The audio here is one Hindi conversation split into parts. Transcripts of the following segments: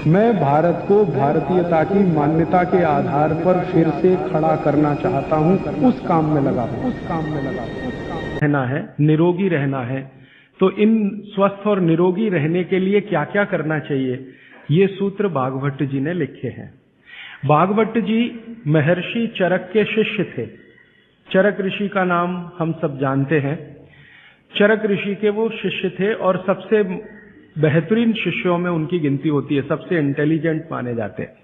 मैं भारत को भारतीयता की मान्यता के आधार पर फिर से खड़ा करना चाहता हूं, उस काम में लगा हूं। रहना है, निरोगी रहना है। तो इन स्वस्थ और निरोगी रहने के लिए क्या क्या करना चाहिए, ये सूत्र भागवत जी ने लिखे हैं। भागवत जी महर्षि चरक के शिष्य थे। चरक ऋषि का नाम हम सब जानते हैं। चरक ऋषि के वो शिष्य थे और सबसे बेहतरीन शिष्यों में उनकी गिनती होती है, सबसे इंटेलिजेंट माने जाते हैं।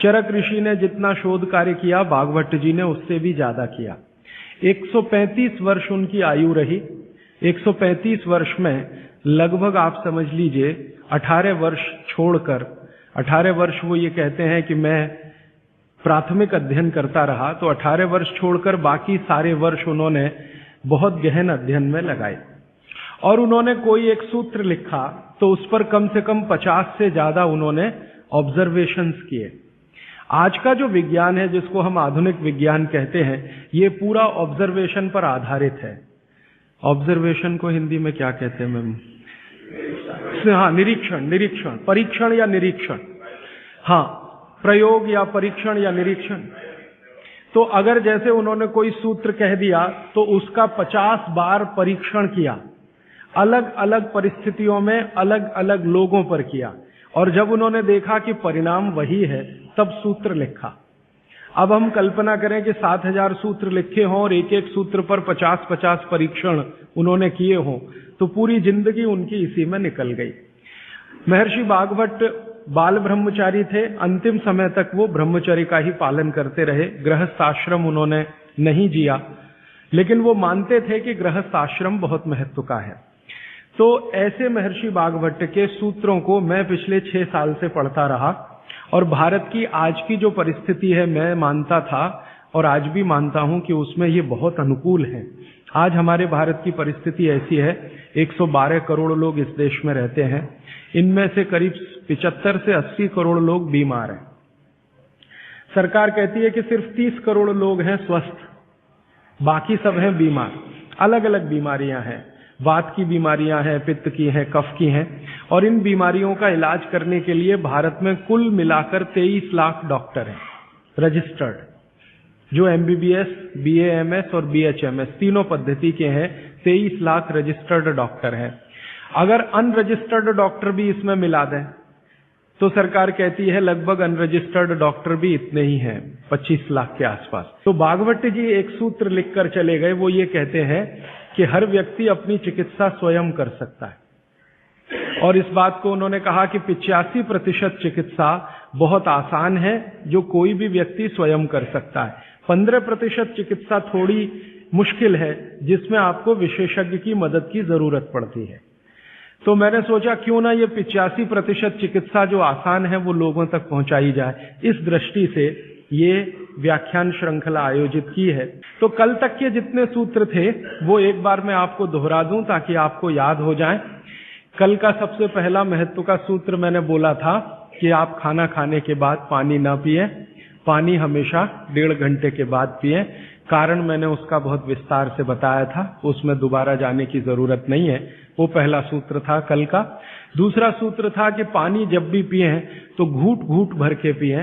चरक ऋषि ने जितना शोध कार्य किया, भागवत जी ने उससे भी ज्यादा किया। 135 वर्ष उनकी आयु रही। 135 वर्ष में लगभग आप समझ लीजिए 18 वर्ष छोड़कर, 18 वर्ष वो ये कहते हैं कि मैं प्राथमिक अध्ययन करता रहा, तो 18 वर्ष छोड़कर बाकी सारे वर्ष उन्होंने बहुत गहन अध्ययन में लगाए। और उन्होंने कोई एक सूत्र लिखा तो उस पर कम से कम 50 से ज्यादा उन्होंने ऑब्जर्वेशंस किए। आज का जो विज्ञान है, जिसको हम आधुनिक विज्ञान कहते हैं, ये पूरा ऑब्जर्वेशन पर आधारित है। ऑब्जर्वेशन को हिंदी में क्या कहते हैं मैम? हाँ, निरीक्षण, परीक्षण या निरीक्षण। हाँ, प्रयोग या परीक्षण या निरीक्षण। तो अगर जैसे उन्होंने कोई सूत्र कह दिया तो उसका 50 बार परीक्षण किया, अलग अलग परिस्थितियों में अलग अलग लोगों पर किया, और जब उन्होंने देखा कि परिणाम वही है, तब सूत्र लिखा। अब हम कल्पना करें कि 7000 सूत्र लिखे हों और एक एक सूत्र पर 50-50 परीक्षण उन्होंने किए हों, तो पूरी जिंदगी उनकी इसी में निकल गई। महर्षि भागवत बाल ब्रह्मचारी थे। अंतिम समय तक वो ब्रह्मचर्य का ही पालन करते रहे। गृहस्थ आश्रम उन्होंने नहीं जिया, लेकिन वो मानते थे कि गृहस्थ आश्रम बहुत महत्व का है। तो ऐसे महर्षि भागवत के सूत्रों को मैं पिछले 6 साल से पढ़ता रहा, और भारत की आज की जो परिस्थिति है, मैं मानता था और आज भी मानता हूं कि उसमें ये बहुत अनुकूल है। आज हमारे भारत की परिस्थिति ऐसी है, 112 करोड़ लोग इस देश में रहते हैं। इनमें से करीब 75 से 80 करोड़ लोग बीमार हैं। सरकार कहती है कि सिर्फ 30 करोड़ लोग हैं स्वस्थ, बाकी सब हैं बीमार। अलग अलग बीमारियां हैं, वात की बीमारियां हैं, पित्त की हैं, कफ की हैं। और इन बीमारियों का इलाज करने के लिए भारत में कुल मिलाकर 23 लाख डॉक्टर हैं रजिस्टर्ड, जो MBBS, BAMS और BHMS तीनों पद्धति के हैं। 23 लाख रजिस्टर्ड डॉक्टर हैं। अगर अनरजिस्टर्ड डॉक्टर भी इसमें मिला दें तो सरकार कहती है लगभग अनरजिस्टर्ड डॉक्टर भी इतने ही हैं, 25 लाख के आसपास। तो भागवत जी एक सूत्र लिखकर चले गए। वो ये कहते हैं कि हर व्यक्ति अपनी चिकित्सा स्वयं कर सकता है, और इस बात को उन्होंने कहा कि 85% चिकित्सा बहुत आसान है, जो कोई भी व्यक्ति स्वयं कर सकता है। 15% चिकित्सा थोड़ी मुश्किल है, जिसमें आपको विशेषज्ञ की मदद की जरूरत पड़ती है। तो मैंने सोचा क्यों ना ये 85% चिकित्सा जो आसान है वो लोगों तक पहुंचाई जाए। इस दृष्टि से ये व्याख्यान श्रृंखला आयोजित की है। तो कल तक के जितने सूत्र थे वो एक बार मैं आपको दोहरा दूं ताकि आपको याद हो जाए। कल का सबसे पहला महत्व का सूत्र मैंने बोला था कि आप खाना खाने के बाद पानी ना पिए, पानी हमेशा 1.5 घंटे के बाद पिए। कारण मैंने उसका बहुत विस्तार से बताया था, उसमें दोबारा जाने की जरूरत नहीं है। वो पहला सूत्र था कल का। दूसरा सूत्र था कि पानी जब भी पिए तो घूट घूट भर के पिए,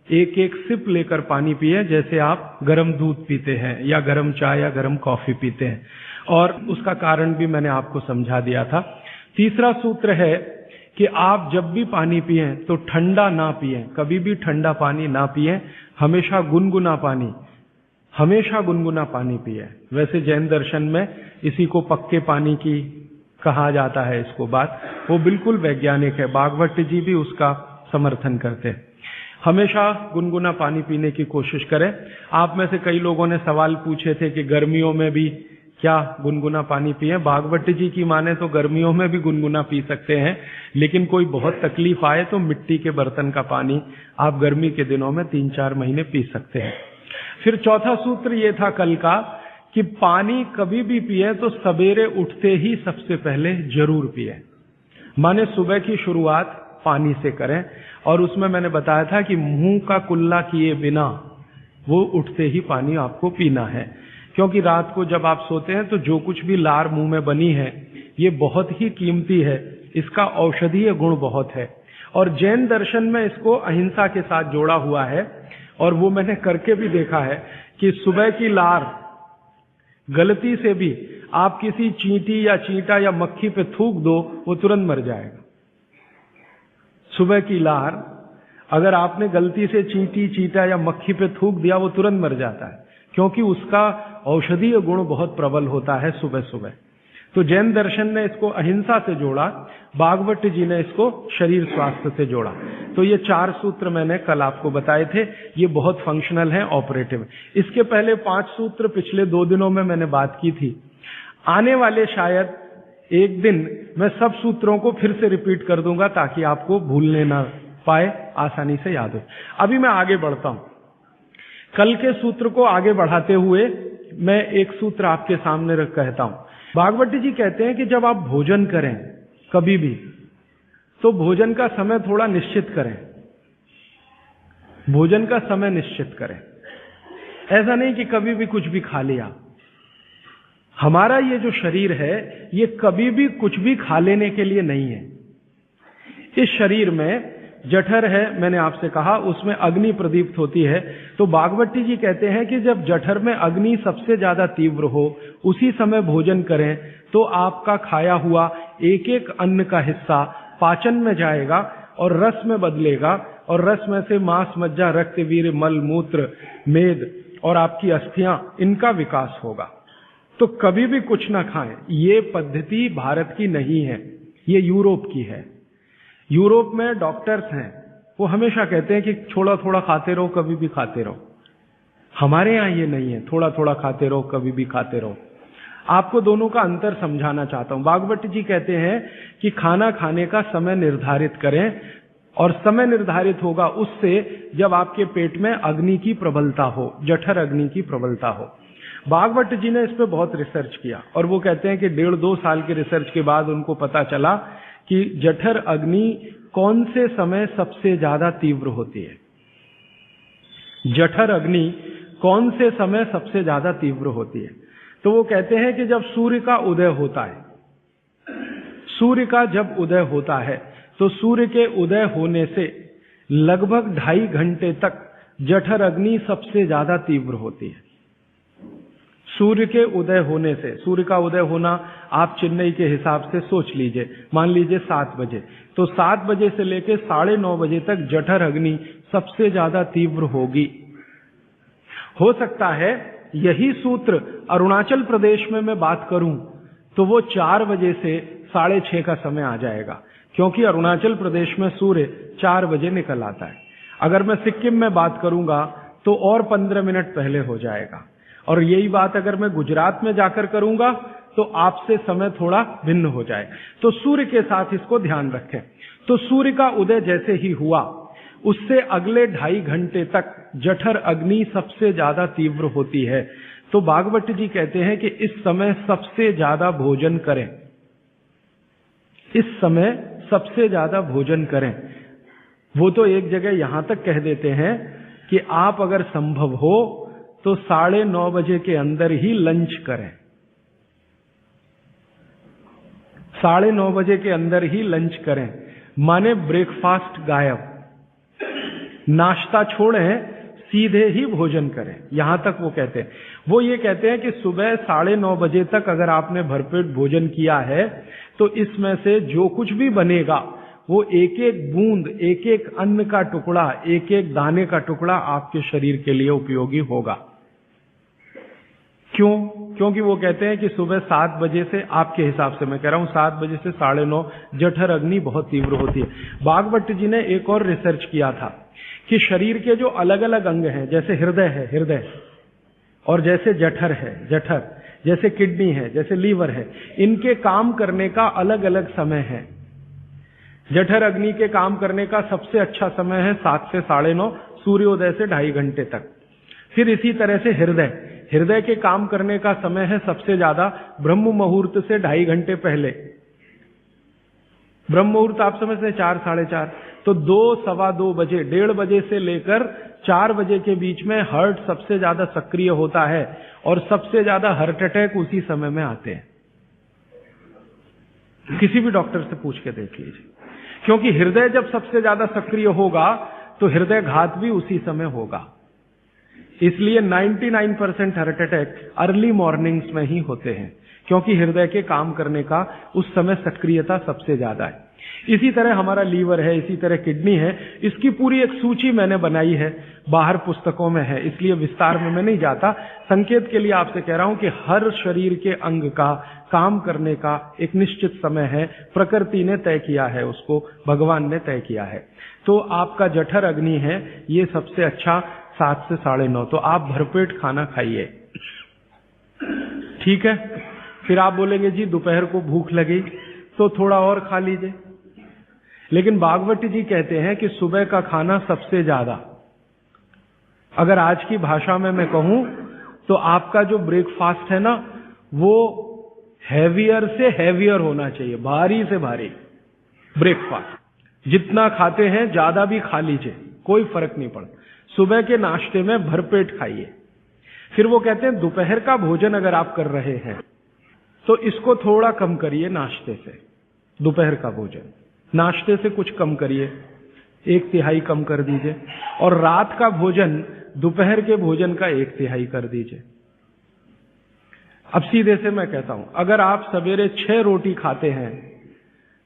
एक एक सिप लेकर पानी पिए, जैसे आप गर्म दूध पीते हैं या गर्म चाय या गर्म कॉफी पीते हैं। और उसका कारण भी मैंने आपको समझा दिया था। तीसरा सूत्र है कि आप जब भी पानी पिए तो ठंडा ना पिए, कभी भी ठंडा पानी ना पिए, हमेशा गुनगुना पानी पिए। वैसे जैन दर्शन में इसी को पक्के पानी की कहा जाता है। इसको बात वो बिल्कुल वैज्ञानिक है, भागवत जी भी उसका समर्थन करते हैं। हमेशा गुनगुना पानी पीने की कोशिश करें। आप में से कई लोगों ने सवाल पूछे थे कि गर्मियों में भी क्या गुनगुना पानी पिए। भागवत जी की माने तो गर्मियों में भी गुनगुना पी सकते हैं, लेकिन कोई बहुत तकलीफ आए तो मिट्टी के बर्तन का पानी आप गर्मी के दिनों में 3-4 महीने पी सकते हैं। फिर चौथा सूत्र ये था कल का कि पानी कभी भी पिए तो सवेरे उठते ही सबसे पहले जरूर पिए, माने सुबह की शुरुआत पानी से करें। और उसमें मैंने बताया था कि मुंह का कुल्ला किए बिना वो उठते ही पानी आपको पीना है, क्योंकि रात को जब आप सोते हैं तो जो कुछ भी लार मुंह में बनी है ये बहुत ही कीमती है, इसका औषधीय गुण बहुत है। और जैन दर्शन में इसको अहिंसा के साथ जोड़ा हुआ है, और वो मैंने करके भी देखा है कि सुबह की लार गलती से भी आप किसी चींटी या चींटा या मक्खी पे थूक दो, वो तुरंत मर जाएगा। सुबह की लार अगर आपने गलती से चींटी, चींटा या मक्खी पे थूक दिया, वो तुरंत मर जाता है, क्योंकि उसका औषधीय गुण बहुत प्रबल होता है सुबह सुबह। तो जैन दर्शन ने इसको अहिंसा से जोड़ा, भागवत जी ने इसको शरीर स्वास्थ्य से जोड़ा। तो ये 4 सूत्र मैंने कल आपको बताए थे, ये बहुत फंक्शनल हैं, ऑपरेटिव। इसके पहले 5 सूत्र पिछले 2 दिनों में मैंने बात की थी। आने वाले शायद एक दिन मैं सब सूत्रों को फिर से रिपीट कर दूंगा, ताकि आपको भूलने ना पाए, आसानी से याद हो। अभी मैं आगे बढ़ता हूं। कल के सूत्र को आगे बढ़ाते हुए मैं एक सूत्र आपके सामने रख कहता हूं। भागवत जी कहते हैं कि जब आप भोजन करें कभी भी, तो भोजन का समय थोड़ा निश्चित करें। भोजन का समय निश्चित करें, ऐसा नहीं कि कभी भी कुछ भी खा लिया। हमारा ये जो शरीर है, ये कभी भी कुछ भी खा लेने के लिए नहीं है। इस शरीर में जठर है, मैंने आपसे कहा, उसमें अग्नि प्रदीप्त होती है। तो भागवती जी कहते हैं कि जब जठर में अग्नि सबसे ज्यादा तीव्र हो, उसी समय भोजन करें, तो आपका खाया हुआ एक एक अन्न का हिस्सा पाचन में जाएगा और रस में बदलेगा, और रस में से मांस, मज्जा, रक्त, वीर्य, मल, मूत्र, मेद और आपकी अस्थियां, इनका विकास होगा। तो कभी भी कुछ ना खाएं। ये पद्धति भारत की नहीं है, ये यूरोप की है। यूरोप में डॉक्टर्स हैं, वो हमेशा कहते हैं कि थोड़ा थोड़ा खाते रहो, कभी भी खाते रहो। हमारे यहां ये नहीं है, थोड़ा थोड़ा खाते रहो, कभी भी खाते रहो। आपको दोनों का अंतर समझाना चाहता हूं। भागवत जी कहते हैं कि खाना खाने का समय निर्धारित करें, और समय निर्धारित होगा उससे जब आपके पेट में अग्नि की प्रबलता हो, जठर अग्नि की प्रबलता हो। भागवत जी ने इस पे बहुत रिसर्च किया, और वो कहते हैं कि 1.5-2 साल के रिसर्च के बाद उनको पता चला कि जठर अग्नि कौन से समय सबसे ज्यादा तीव्र होती है। जठर अग्नि कौन से समय सबसे ज्यादा तीव्र होती है? तो वो कहते हैं कि जब सूर्य का उदय होता है, सूर्य का जब उदय होता है, तो सूर्य के उदय होने से लगभग 2.5 घंटे तक जठर अग्नि सबसे ज्यादा तीव्र होती है। सूर्य के उदय होने से, सूर्य का उदय होना आप चेन्नई के हिसाब से सोच लीजिए, मान लीजिए 7 बजे, तो 7 बजे से लेकर 9:30 बजे तक जठर अग्नि सबसे ज्यादा तीव्र होगी। हो सकता है यही सूत्र अरुणाचल प्रदेश में मैं बात करूं तो वो 4 बजे से 6:30 का समय आ जाएगा, क्योंकि अरुणाचल प्रदेश में सूर्य 4 बजे निकल आता है। अगर मैं सिक्किम में बात करूंगा तो और 15 मिनट पहले हो जाएगा, और यही बात अगर मैं गुजरात में जाकर करूंगा तो आपसे समय थोड़ा भिन्न हो जाए। तो सूर्य के साथ इसको ध्यान रखें। तो सूर्य का उदय जैसे ही हुआ, उससे अगले 2.5 घंटे तक जठर अग्नि सबसे ज्यादा तीव्र होती है। तो भागवत जी कहते हैं कि इस समय सबसे ज्यादा भोजन करें, इस समय सबसे ज्यादा भोजन करें। वो तो एक जगह यहां तक कह देते हैं कि आप अगर संभव हो तो 9:30 बजे के अंदर ही लंच करें। 9:30 बजे के अंदर ही लंच करें, माने ब्रेकफास्ट गायब, नाश्ता छोड़ें, सीधे ही भोजन करें। यहां तक वो कहते हैं। वो ये कहते हैं कि सुबह 9:30 बजे तक अगर आपने भरपेट भोजन किया है, तो इसमें से जो कुछ भी बनेगा वो एक एक बूंद, एक एक अन्न का टुकड़ा, एक एक दाने का टुकड़ा आपके शरीर के लिए उपयोगी होगा। क्यों? क्योंकि वो कहते हैं कि सुबह 7 बजे से, आपके हिसाब से मैं कह रहा हूं, 7 बजे से 9:30 जठर अग्नि बहुत तीव्र होती है। भागवत जी ने एक और रिसर्च किया था कि शरीर के जो अलग अलग अंग हैं, जैसे हृदय है, हृदय, और जैसे जठर है, जठर, जैसे किडनी है, जैसे लीवर है, इनके काम करने का अलग अलग समय है। जठर अग्नि के काम करने का सबसे अच्छा समय है 7 से 9:30, सूर्योदय से 2.5 घंटे तक। फिर इसी तरह से हृदय, हृदय के काम करने का समय है सबसे ज्यादा ब्रह्म मुहूर्त से 2.5 घंटे पहले। ब्रह्म मुहूर्त आप समझते हैं 4, 4:30, तो 2, 2:15 बजे, 1:30 बजे से लेकर 4 बजे के बीच में हार्ट सबसे ज्यादा सक्रिय होता है, और सबसे ज्यादा हार्ट अटैक उसी समय में आते हैं। किसी भी डॉक्टर से पूछ के देख लीजिए, क्योंकि हृदय जब सबसे ज्यादा सक्रिय होगा तो हृदय घात भी उसी समय होगा। इसलिए 99% हार्ट अटैक अर्ली मॉर्निंग्स में ही होते हैं, क्योंकि हृदय के काम करने का उस समय सक्रियता सबसे ज्यादा है। इसी तरह हमारा लीवर है, इसी तरह किडनी है। इसकी पूरी एक सूची मैंने बनाई है, बाहर पुस्तकों में है, इसलिए विस्तार में मैं नहीं जाता। संकेत के लिए आपसे कह रहा हूं कि हर शरीर के अंग का काम करने का एक निश्चित समय है, प्रकृति ने तय किया है, उसको भगवान ने तय किया है। तो आपका जठर अग्नि है, ये सबसे अच्छा 7 से 9:30, तो आप भरपेट खाना खाइए, ठीक है। फिर आप बोलेंगे जी दोपहर को भूख लगी तो थोड़ा और खा लीजिए, लेकिन भागवत जी कहते हैं कि सुबह का खाना सबसे ज्यादा, अगर आज की भाषा में मैं कहूं तो आपका जो ब्रेकफास्ट है ना, वो हैवियर से हैवियर होना चाहिए, भारी से भारी ब्रेकफास्ट। जितना खाते हैं ज्यादा भी खा लीजिए, कोई फर्क नहीं पड़ता। सुबह के नाश्ते में भरपेट खाइए। फिर वो कहते हैं दोपहर का भोजन अगर आप कर रहे हैं तो इसको थोड़ा कम करिए, नाश्ते से दोपहर का भोजन नाश्ते से कुछ कम करिए, 1/3 कम कर दीजिए, और रात का भोजन दोपहर के भोजन का 1/3 कर दीजिए। अब सीधे से मैं कहता हूं, अगर आप सवेरे 6 रोटी खाते हैं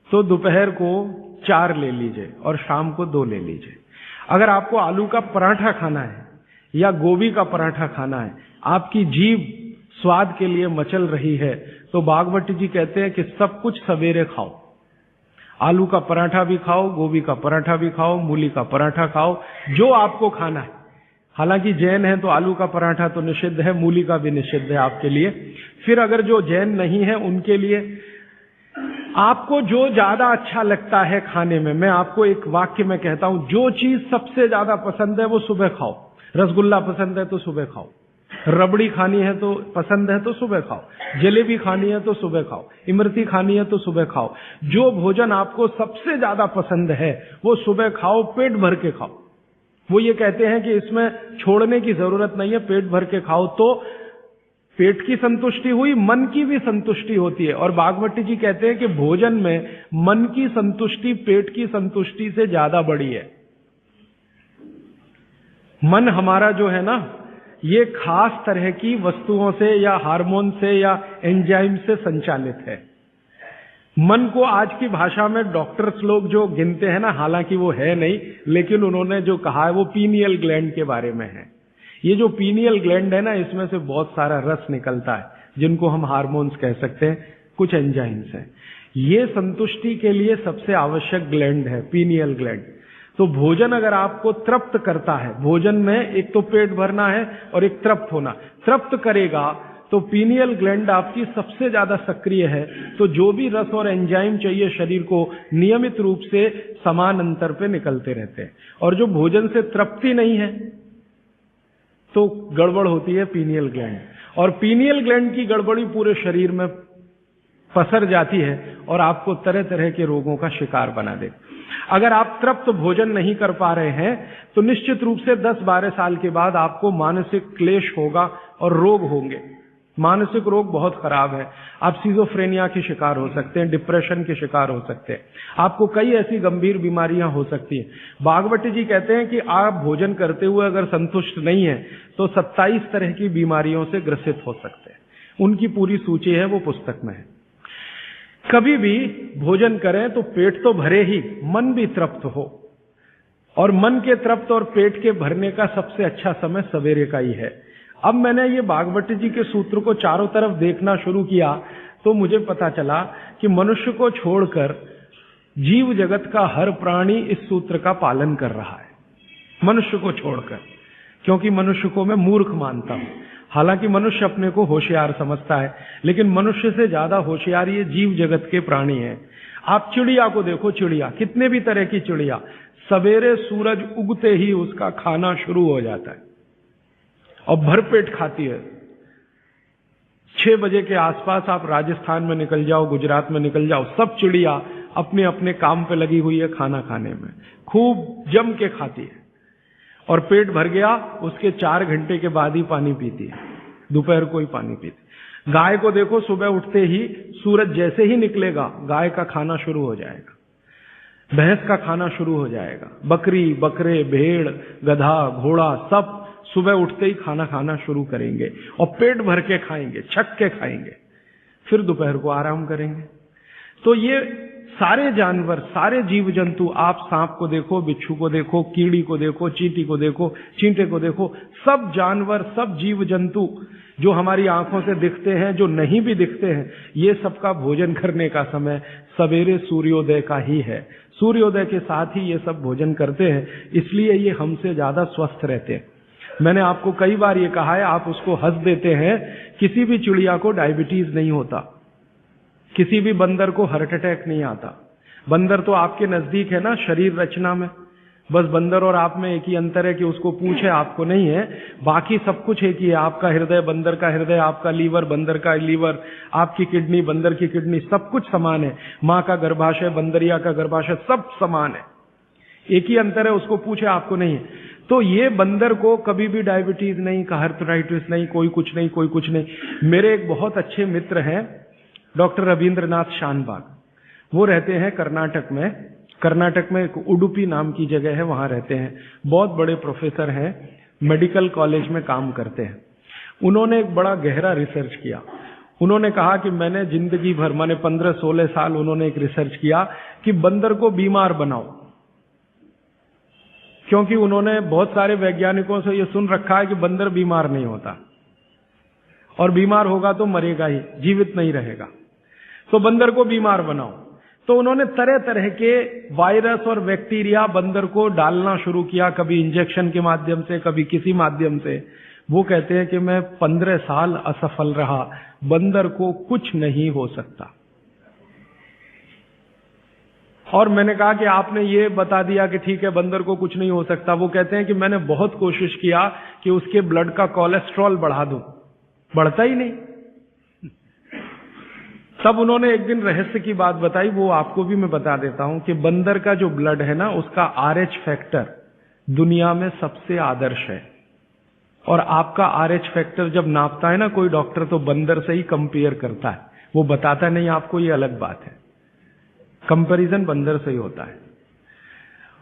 तो दोपहर को 4 ले लीजिए और शाम को 2 ले लीजिए। अगर आपको आलू का पराठा खाना है या गोभी का पराठा खाना है, आपकी जीभ स्वाद के लिए मचल रही है, तो भागवत जी कहते हैं कि सब कुछ सवेरे खाओ। आलू का पराठा भी खाओ, गोभी का पराठा भी खाओ, मूली का पराठा खाओ, जो आपको खाना है। हालांकि जैन है तो आलू का पराठा तो निषिद्ध है, मूली का भी निषिद्ध है आपके लिए। फिर अगर जो जैन नहीं है उनके लिए आपको जो ज्यादा अच्छा लगता है खाने में, मैं आपको एक वाक्य में कहता हूं, जो चीज सबसे ज्यादा पसंद है वो सुबह खाओ। रसगुल्ला पसंद है तो सुबह खाओ, रबड़ी खानी है तो पसंद है तो सुबह खाओ, जलेबी खानी है तो सुबह खाओ, इमरती खानी है तो सुबह खाओ। जो भोजन आपको सबसे ज्यादा पसंद है वो सुबह खाओ, पेट भर के खाओ। वो ये कहते हैं कि इसमें छोड़ने की जरूरत नहीं है, पेट भर के खाओ तो पेट की संतुष्टि हुई, मन की भी संतुष्टि होती है। और भागवत जी कहते हैं कि भोजन में मन की संतुष्टि पेट की संतुष्टि से ज्यादा बड़ी है। मन हमारा जो है ना, ये खास तरह की वस्तुओं से या हार्मोन से या एंजाइम से संचालित है। मन को आज की भाषा में डॉक्टर्स लोग जो गिनते हैं ना, हालांकि वो है नहीं, लेकिन उन्होंने जो कहा है वो पीनियल ग्लैंड के बारे में है। ये जो पीनियल ग्लैंड है ना, इसमें से बहुत सारा रस निकलता है, जिनको हम हार्मोन्स कह सकते हैं, कुछ एंजाइम्स हैं। ये संतुष्टि के लिए सबसे आवश्यक ग्लैंड है पीनियल ग्लैंड। तो भोजन अगर आपको तृप्त करता है, भोजन में एक तो पेट भरना है और एक तृप्त होना, तृप्त करेगा तो पीनियल ग्लैंड आपकी सबसे ज्यादा सक्रिय है। तो जो भी रस और एंजाइम चाहिए शरीर को, नियमित रूप से समान अंतर पे निकलते रहते हैं। और जो भोजन से तृप्ति नहीं है तो गड़बड़ होती है पीनियल ग्लैंड, और पीनियल ग्लैंड की गड़बड़ी पूरे शरीर में पसर जाती है और आपको तरह तरह के रोगों का शिकार बना दे। अगर आप तृप्त भोजन नहीं कर पा रहे हैं तो निश्चित रूप से 10-12 साल के बाद आपको मानसिक क्लेश होगा और रोग होंगे। मानसिक रोग बहुत खराब है। आप सिजोफ्रेनिया के शिकार हो सकते हैं, डिप्रेशन के शिकार हो सकते हैं, आपको कई ऐसी गंभीर बीमारियां हो सकती हैं। भागवत जी कहते हैं कि आप भोजन करते हुए अगर संतुष्ट नहीं है तो 27 तरह की बीमारियों से ग्रसित हो सकते हैं। उनकी पूरी सूची है, वो पुस्तक में है। कभी भी भोजन करें तो पेट तो भरे ही, मन भी तृप्त हो, और मन के तृप्त और पेट के भरने का सबसे अच्छा समय सवेरे का ही है। अब मैंने ये भागवत जी के सूत्र को चारों तरफ देखना शुरू किया तो मुझे पता चला कि मनुष्य को छोड़कर जीव जगत का हर प्राणी इस सूत्र का पालन कर रहा है, मनुष्य को छोड़कर। क्योंकि मनुष्य को मैं मूर्ख मानता हूं, हालांकि मनुष्य अपने को होशियार समझता है, लेकिन मनुष्य से ज्यादा होशियार ये जीव जगत के प्राणी हैं। आप चिड़िया को देखो, चिड़िया, कितने भी तरह की चिड़िया, सवेरे सूरज उगते ही उसका खाना शुरू हो जाता है और भरपेट खाती है। 6 बजे के आसपास आप राजस्थान में निकल जाओ, गुजरात में निकल जाओ, सब चिड़िया अपने अपने काम पे लगी हुई है, खाना खाने में खूब जम के खाती है, और पेट भर गया उसके 4 घंटे के बाद ही पानी पीती है, दोपहर को ही पानी पीती। गाय को देखो, सुबह उठते ही सूरज जैसे ही निकलेगा गाय का खाना शुरू हो जाएगा। भैंस का खाना शुरू हो जाएगा, बकरी, बकरे, भेड़, गधा, घोड़ा सब सुबह उठते ही खाना खाना शुरू करेंगे और पेट भर के खाएंगे, छक के खाएंगे, फिर दोपहर को आराम करेंगे। तो ये सारे जानवर, सारे जीव जंतु, आप सांप को देखो, बिच्छू को देखो, कीड़ी को देखो, चींटी को देखो, चींटे को देखो, सब जानवर, सब जीव जंतु जो हमारी आंखों से दिखते हैं, जो नहीं भी दिखते हैं, ये सबका भोजन करने का समय सवेरे सूर्योदय का ही है। सूर्योदय के साथ ही ये सब भोजन करते हैं, इसलिए ये हमसे ज्यादा स्वस्थ रहते हैं। मैंने आपको कई बार ये कहा है, आप उसको हंस देते हैं, किसी भी चिड़िया को डायबिटीज नहीं होता, किसी भी बंदर को हार्ट अटैक नहीं आता। बंदर तो आपके नजदीक है ना शरीर रचना में, बस बंदर और आप में एक ही अंतर है कि उसको पूंछ है, आपको नहीं है, बाकी सब कुछ एक ही है। आपका हृदय बंदर का हृदय, आपका लीवर बंदर का लीवर, आपकी किडनी बंदर की किडनी, सब कुछ समान है। माँ का गर्भाशय, बंदरिया का गर्भाशय, सब समान है, एक ही अंतर है, उसको पूछे, आपको नहीं है। तो ये बंदर को कभी भी डायबिटीज नहीं, आर्थराइटिस नहीं, कोई कुछ नहीं, कोई कुछ नहीं। मेरे एक बहुत अच्छे मित्र हैं डॉक्टर रविंद्रनाथ शानबाग, वो रहते हैं कर्नाटक में। कर्नाटक में एक उडुपी नाम की जगह है, वहां रहते हैं, बहुत बड़े प्रोफेसर हैं, मेडिकल कॉलेज में काम करते हैं। उन्होंने एक बड़ा गहरा रिसर्च किया। उन्होंने कहा कि मैंने जिंदगी भर, माने 15-16 साल उन्होंने एक रिसर्च किया कि बंदर को बीमार बनाओ, क्योंकि उन्होंने बहुत सारे वैज्ञानिकों से यह सुन रखा है कि बंदर बीमार नहीं होता और बीमार होगा तो मरेगा ही, जीवित नहीं रहेगा। तो बंदर को बीमार बनाओ। तो उन्होंने तरह तरह के वायरस और बैक्टीरिया बंदर को डालना शुरू किया, कभी इंजेक्शन के माध्यम से, कभी किसी माध्यम से। वो कहते हैं कि मैं 15 साल असफल रहा, बंदर को कुछ नहीं हो सकता। और मैंने कहा कि आपने ये बता दिया कि ठीक है बंदर को कुछ नहीं हो सकता। वो कहते हैं कि मैंने बहुत कोशिश किया कि उसके ब्लड का कोलेस्ट्रॉल बढ़ा दूं, बढ़ता ही नहीं। तब उन्होंने एक दिन रहस्य की बात बताई, वो आपको भी मैं बता देता हूं कि बंदर का जो ब्लड है ना, उसका RH फैक्टर दुनिया में सबसे आदर्श है। और आपका RH फैक्टर जब नापता है ना कोई डॉक्टर, तो बंदर से ही कंपेयर करता है, वो बताता नहीं आपको, ये अलग बात है। कंपैरिजन बंदर से ही होता है।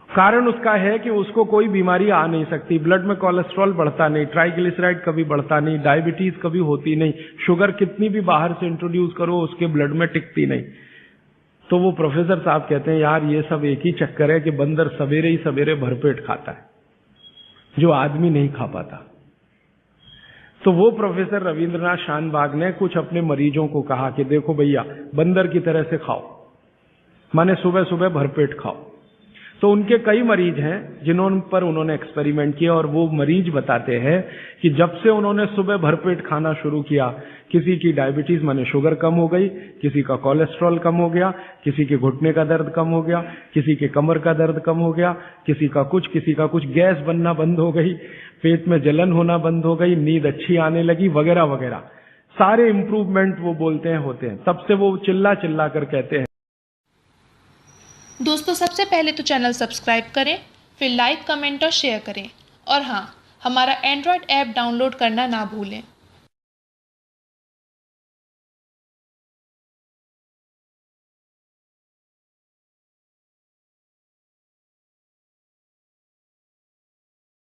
कारण उसका है कि उसको कोई बीमारी आ नहीं सकती, ब्लड में कोलेस्ट्रॉल बढ़ता नहीं, ट्राइग्लिसराइड कभी बढ़ता नहीं, डायबिटीज कभी होती नहीं, शुगर कितनी भी बाहर से इंट्रोड्यूस करो उसके ब्लड में टिकती नहीं। तो वो प्रोफेसर साहब कहते हैं यार ये सब एक ही चक्कर है कि बंदर सवेरे ही सवेरे भरपेट खाता है, जो आदमी नहीं खा पाता। तो वो प्रोफेसर रविंद्रनाथ शानबाग ने कुछ अपने मरीजों को कहा कि देखो भैया, बंदर की तरह से खाओ, माने सुबह सुबह भरपेट खाओ। तो उनके कई मरीज हैं जिन्होंने पर उन्होंने एक्सपेरिमेंट किया, और वो मरीज बताते हैं कि जब से उन्होंने सुबह भरपेट खाना शुरू किया, किसी की डायबिटीज माने शुगर कम हो गई, किसी का कोलेस्ट्रॉल कम हो गया, किसी के घुटने का दर्द कम हो गया, किसी के कमर का दर्द कम हो गया, किसी का कुछ, गैस बनना बंद हो गई, पेट में जलन होना बंद हो गई, नींद अच्छी आने लगी, वगैरह वगैरह सारे इंप्रूवमेंट वो बोलते हैं होते हैं। तब से वो चिल्ला चिल्ला कर कहते हैं। दोस्तों सबसे पहले तो चैनल सब्सक्राइब करें, फिर लाइक, कमेंट और शेयर करें, और हाँ, हमारा एंड्रॉयड ऐप डाउनलोड करना ना भूलें।